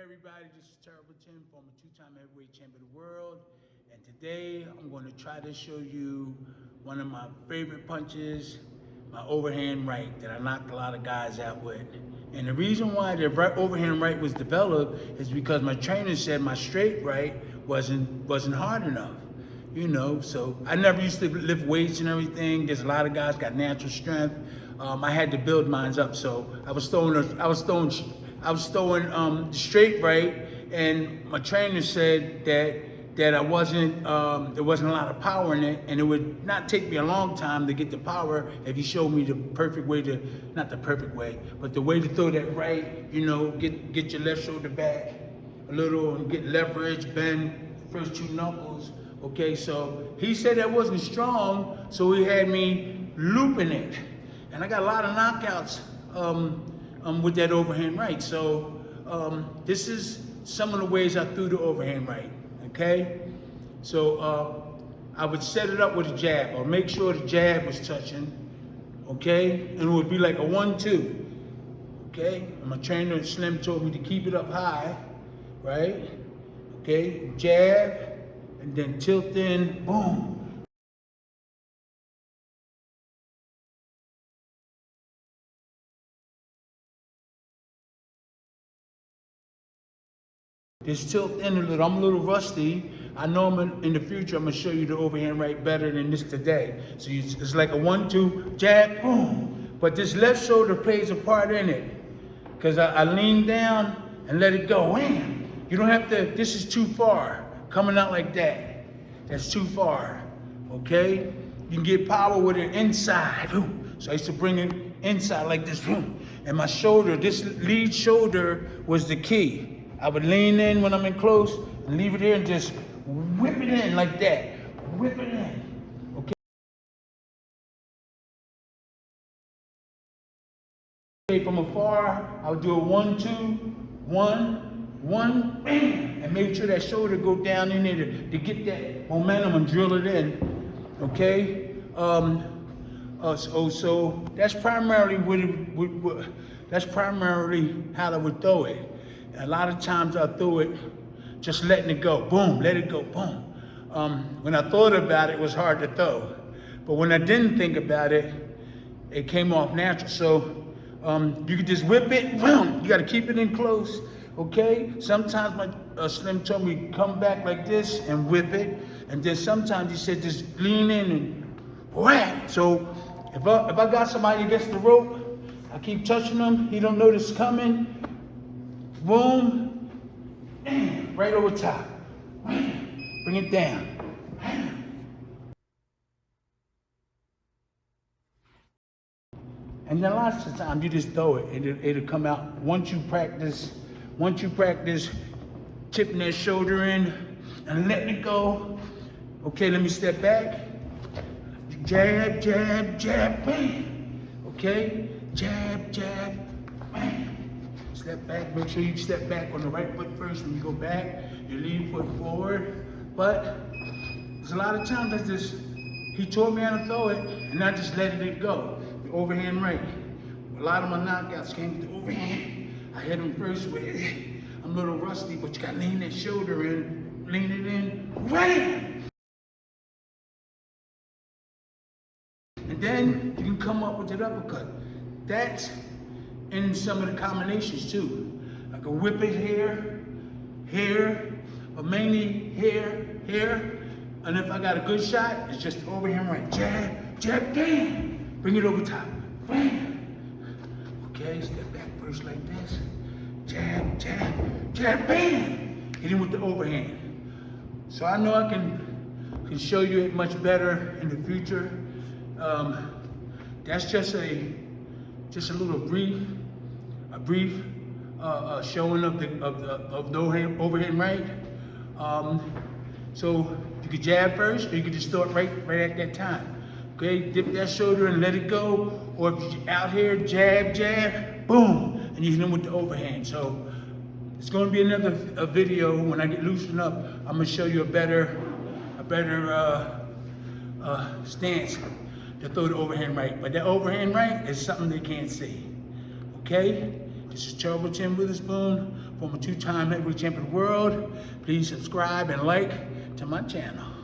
everybody, this is Terrible Tim, former two-time heavyweight champion of the world. And today I'm going to try to show you one of my favorite punches, my overhand right that I knocked a lot of guys out with. And the reason why the overhand right was developed is because my trainer said my straight right wasn't hard enough. You know, so I never used to lift weights and everything. There's a lot of guys got natural strength. I had to build mine up, so I was throwing the straight right, and my trainer said that I wasn't there wasn't a lot of power in it, and it would not take me a long time to get the power if he showed me the perfect way to, not the perfect way, but the way to throw that right. You know, get your left shoulder back a little and get leverage, bend first two knuckles. Okay, so he said that wasn't strong, so he had me looping it, and I got a lot of knockouts with that overhand right. So this is some of the ways I threw the overhand right. Okay, so I would set it up with a jab, or make sure the jab was touching. Okay, and it would be like a 1-2. Okay, and my trainer Slim told me to keep it up high, right? Okay, jab. And then tilt in, boom. Just tilt in a little. I'm a little rusty. I know in the future I'm gonna show you the overhand right better than this today. So it's like a 1-2, jab, boom. But this left shoulder plays a part in it. Because I lean down and let it go. Wham! You don't have to, this is too far. Coming out like that. That's too far, okay? You can get power with it inside. So I used to bring it inside like this. And my shoulder, this lead shoulder was the key. I would lean in when I'm in close and leave it here and just whip it in like that. Whip it in, okay? From afar, I would do a 1-2, 1, bam, and make sure that shoulder go down in there to get that momentum and drill it in, okay? So that's primarily that's primarily how I would throw it. A lot of times I throw it just letting it go, boom, let it go, boom. When I thought about it, it was hard to throw, but when I didn't think about it, it came off natural. So you could just whip it, boom. You got to keep it in close. Okay, sometimes my Slim told me come back like this and whip it, and then sometimes he said just lean in and whack. So if I got somebody against the rope, I keep touching them, he don't notice coming, boom, bam, right over top, bring it down. And then lots of times you just throw it, it'll come out. Once you practice tipping that shoulder in and letting it go. Okay, let me step back. Jab, jab, jab, bam. Okay, jab, jab, bam. Step back, make sure you step back on the right foot first. When you go back, you lead foot forward. But there's a lot of times he taught me how to throw it and I just letting it go. The overhand right. A lot of my knockouts came with the overhand. I hit him first with it. I'm a little rusty, but you gotta lean that shoulder in, lean it in, wham! And then you can come up with that uppercut. That's in some of the combinations too. I can whip it here, but mainly here. And if I got a good shot, it's just overhand right. Jab, jab, bam! Bring it over top, bam! Okay, step back first like this. Jab, jab, jab, bam! Hit him with the overhand. So I know I can show you it much better in the future. That's just a little brief showing of the overhand right. So you could jab first, or you could just throw it right at that time. Okay, dip that shoulder and let it go. Or if you're out here, jab, jab, boom, and you hit him with the overhand. So it's going to be another video when I get loosened up. I'm going to show you a better stance to throw the overhand right. But that overhand right is something they can't see. Okay, this is Terrible Tim Witherspoon, former two-time heavyweight champion of the world. Please subscribe and like to my channel.